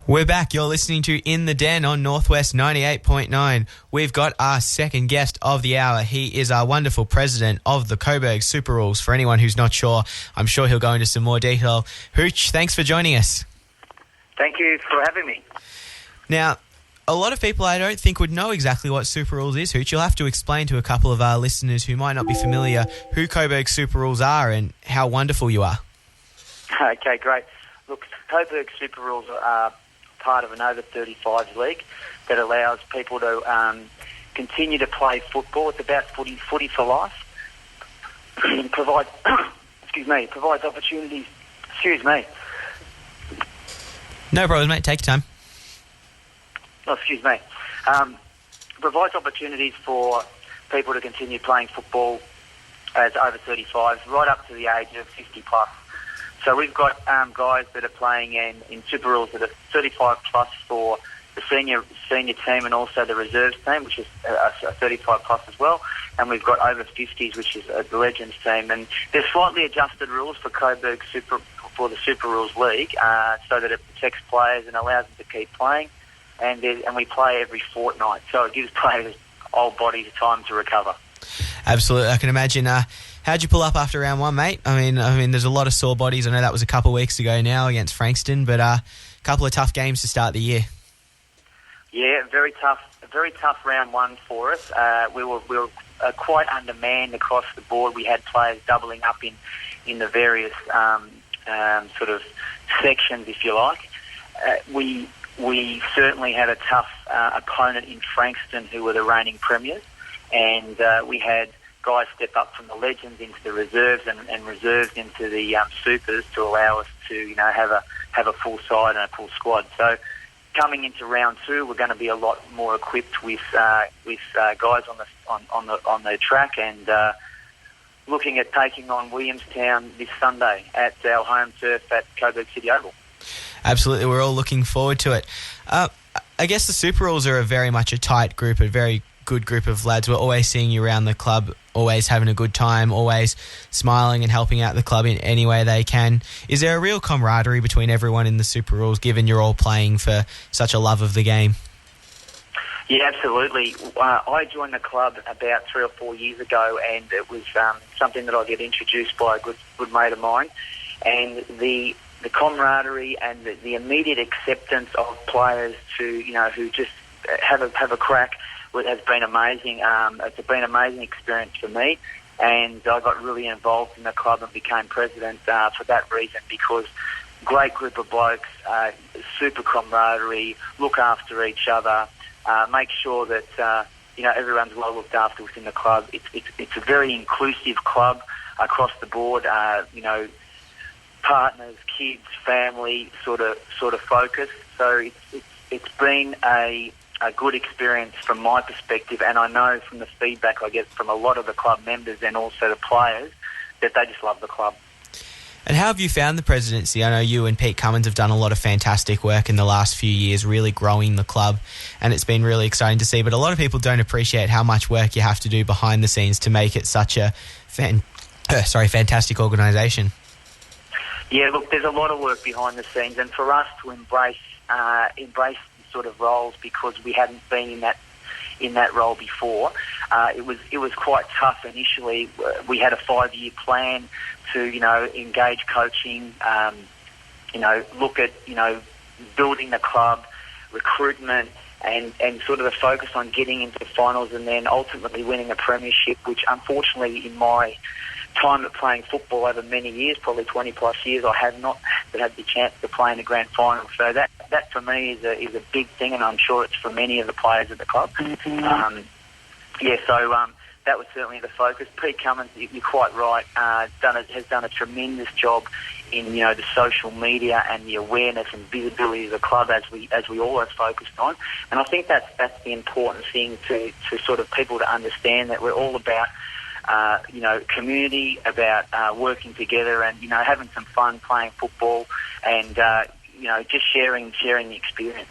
We're back. You're listening to In the Den on Northwest 98.9. We've got our second guest of the hour. He is our wonderful president of the Coburg Super Rules. For anyone who's not sure, I'm sure he'll go into some more detail. Hooch, thanks for joining us. Thank you for having me. Now, a lot of people I don't think would know exactly what Super Rules is, Hooch. You'll have to explain to a couple of our listeners who might not be familiar who Coburg Super Rules are and how wonderful you are. Okay, great. Look, Coburg Super Rules are part of an over-35s league that allows people to continue to play football. It's about footy for life. Provides opportunities. Excuse me. No problem, mate. Take your time. Oh, excuse me. Provides opportunities for people to continue playing football as over 35s, right up to the age of 50 plus. So we've got guys that are playing in Super Rules that are 35 plus for the senior team and also the reserves team, which is a 35 plus as well. And we've got over 50s, which is the Legends team. And there's slightly adjusted rules for Coburg for the Super Rules League, so that it protects players and allows them to keep playing. And we play every fortnight, so it gives players, old bodies, time to recover. Absolutely, I can imagine. How'd you pull up after round one, mate? I mean, there's a lot of sore bodies. I know that was a couple of weeks ago now against Frankston, but a couple of tough games to start the year. Yeah, very tough round one for us. We were quite undermanned across the board. We had players doubling up in the various sort of sections, if you like. We certainly had a tough opponent in Frankston, who were the reigning premiers, and we had guys step up from the Legends into the reserves and reserves into the supers to allow us to have a full side and a full squad. So coming into round two, we're going to be a lot more equipped with guys on the track, and looking at taking on Williamstown this Sunday at our home turf at Coburg City Oval. Absolutely, we're all looking forward to it. I guess the Super Rules are very much a tight group, a very good group of lads. We're always seeing you around the club, always having a good time, always smiling and helping out the club in any way they can. Is there a real camaraderie between everyone in the Super Rules, given you're all playing for such a love of the game? Yeah, absolutely. I joined the club about 3 or 4 years ago, and it was something that I get introduced by a good mate of mine, and the camaraderie and the immediate acceptance of players to who just have a crack has been amazing. It's been an amazing experience for me, and I got really involved in the club and became president for that reason, because great group of blokes, super camaraderie, look after each other, make sure that everyone's well looked after within the club. It's a very inclusive club across the board. Partners, kids, family, sort of focus. So it's been a good experience from my perspective, and I know from the feedback I get from a lot of the club members and also the players that they just love the club. And how have you found the presidency? I know you and Pete Cummins have done a lot of fantastic work in the last few years, really growing the club, and it's been really exciting to see. But a lot of people don't appreciate how much work you have to do behind the scenes to make it such a fantastic organisation. Yeah, look, there's a lot of work behind the scenes, and for us to embrace sort of roles, because we hadn't been in that role before, it was quite tough initially. We had a 5-year plan to engage coaching, look at building the club, recruitment, and sort of the focus on getting into the finals and then ultimately winning a premiership, which unfortunately in my time at playing football over many years, probably 20 plus years, I have not had the chance to play in the grand final. So that for me is a big thing, and I'm sure it's for many of the players at the club. That was certainly the focus. Pete Cummins, you're quite right, has done a tremendous job in the social media and the awareness and visibility of the club, as we always focused on. And I think that's the important thing to sort of people to understand, that we're all about community, about working together, and having some fun playing football, and just sharing the experience.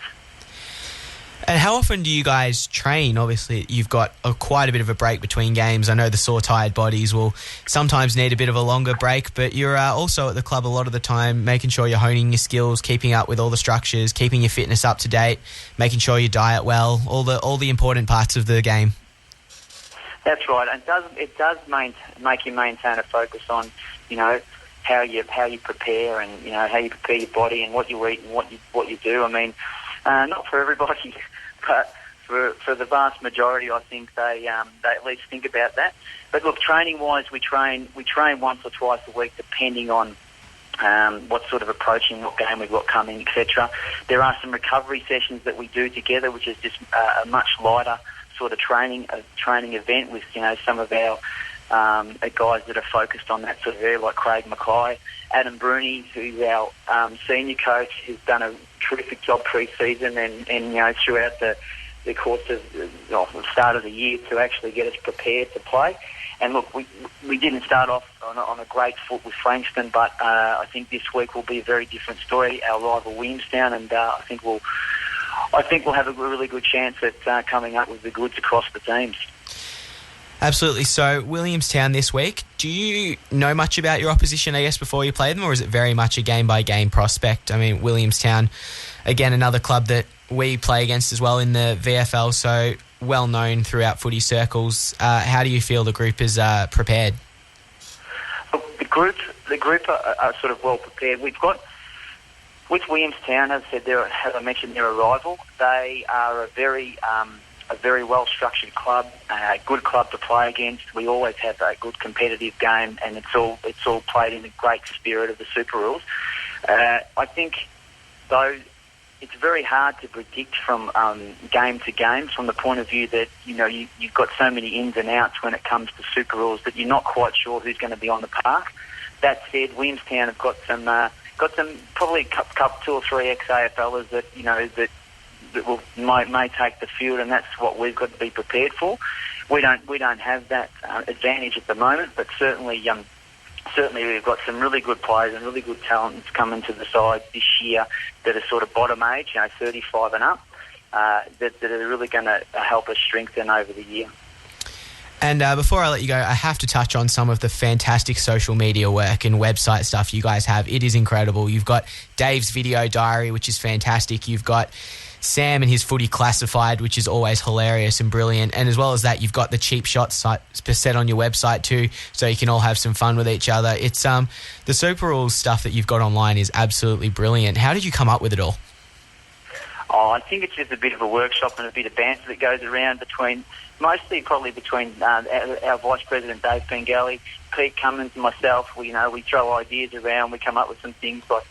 And how often do you guys train? Obviously, you've got quite a bit of a break between games. I know the sore, tired bodies will sometimes need a bit of a longer break, but you're also at the club a lot of the time, making sure you're honing your skills, keeping up with all the structures, keeping your fitness up to date, making sure you diet well, all the important parts of the game. That's right, and it does make you maintain a focus on, how you prepare, and how you prepare your body and what you eat and what you do. I mean, not for everybody, but for the vast majority, I think they at least think about that. But look, training wise, we train once or twice a week, depending on what sort of approaching, what game we've got coming, etc. There are some recovery sessions that we do together, which is just a much lighter sort of training event with some of our guys that are focused on that sort of area, like Craig Mackay, Adam Bruni, who's our senior coach, who's done a terrific job pre-season and throughout the course of the start of the year to actually get us prepared to play. And look, we didn't start off on a great foot with Frankston, but I think this week will be a very different story. Our rival Williamstown, and I think we'll have a really good chance at coming up with the goods across the teams. Absolutely. So, Williamstown this week, do you know much about your opposition, I guess, before you play them, or is it very much a game-by-game prospect? I mean, Williamstown, again, another club that we play against as well in the VFL, so well known throughout footy circles. How do you feel the group is prepared? Look, the group are sort of well prepared. We've got, with Williamstown, as I mentioned, they're a rival. They are a very well-structured club, a good club to play against. We always have a good competitive game, and it's all played in the great spirit of the Super Rules. I think, though, it's very hard to predict from game to game, from the point of view that you've got so many ins and outs when it comes to Super Rules that you're not quite sure who's going to be on the park. That said, Williamstown have got some probably two or three ex-AFLers that may take the field, and that's what we've got to be prepared for. We don't have that advantage at the moment, but certainly we've got some really good players and really good talents coming to the side this year that are sort of bottom age, 35 and up, that are really going to help us strengthen over the year. And before I let you go, I have to touch on some of the fantastic social media work and website stuff you guys have. It is incredible. You've got Dave's video diary, which is fantastic. You've got Sam and his footy classified, which is always hilarious and brilliant. And as well as that, you've got the cheap shots set on your website too, so you can all have some fun with each other. It's the Super Rules stuff that you've got online is absolutely brilliant. How did you come up with it all? Oh, I think it's just a bit of a workshop and a bit of banter that goes around mostly between our Vice President Dave Pengelly, Pete Cummins and myself. We throw ideas around, we come up with some things. Like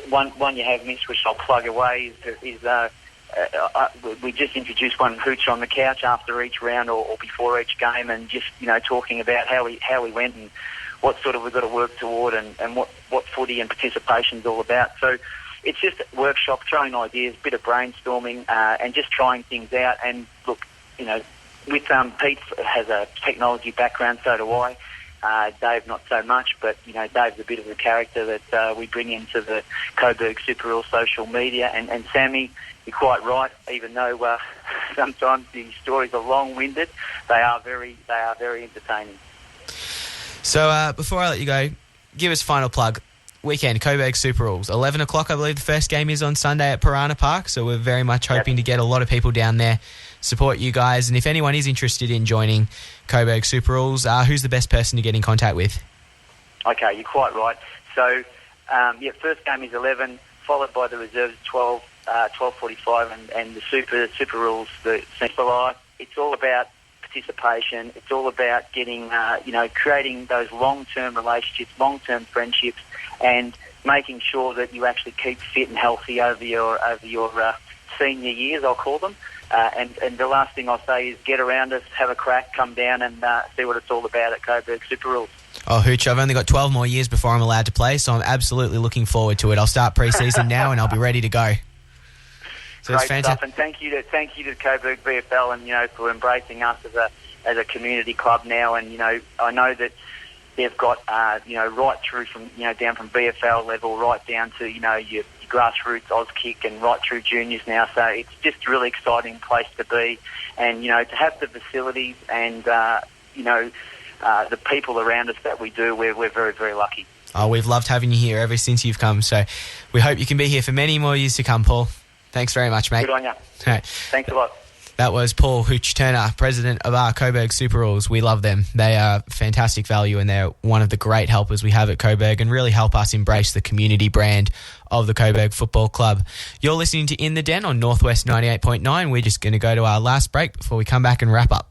one you have missed, which I'll plug away, is we just introduced one, Hooch on the Couch, after each round or before each game, and just talking about how we went and what sort of we've got to work toward, and what footy and participation is all about. So it's just a workshop, throwing ideas, bit of brainstorming, and just trying things out. And look, with Pete has a technology background, so do I. Dave not so much, but Dave's a bit of a character that we bring into the Coburg Super Rule social media. And Sammy, you're quite right. Even though sometimes the stories are long-winded, they are very entertaining. So before I let you go, give us a final plug. Weekend, Coburg Super Rules, 11 o'clock, I believe the first game is on Sunday at Piranha Park, so we're very much hoping to get a lot of people down there, support you guys, and if anyone is interested in joining Coburg Super Rules, who's the best person to get in contact with? Okay, you're quite right. So, first game is 11, followed by the reserves 12, 12:45, and the Super Rules, the Central Life. It's all about participation. It's all about getting, creating those long-term relationships, long-term friendships, and making sure that you actually keep fit and healthy over your senior years, I'll call them. And the last thing I'll say is get around us, have a crack, come down and see what it's all about at Coburg Super Rules. Oh, Hooch, I've only got 12 more years before I'm allowed to play, so I'm absolutely looking forward to it. I'll start pre-season now and I'll be ready to go. So great it's stuff, and thank you to Coburg VFL and for embracing us as a community club now. And I know that they've got, right through from, down from VFL level right down to, your grassroots Auskick and right through juniors now. So it's just a really exciting place to be. And, to have the facilities and, the people around us that we do, we're very, very lucky. Oh, we've loved having you here ever since you've come. So we hope you can be here for many more years to come, Paul. Thanks very much, mate. Good on you. Right. Thanks a lot. That was Paul Hooch-Turner, president of our Coburg Super Rules. We love them. They are fantastic value, and they're one of the great helpers we have at Coburg and really help us embrace the community brand of the Coburg Football Club. You're listening to In the Den on Northwest 98.9. We're just going to go to our last break before we come back and wrap up.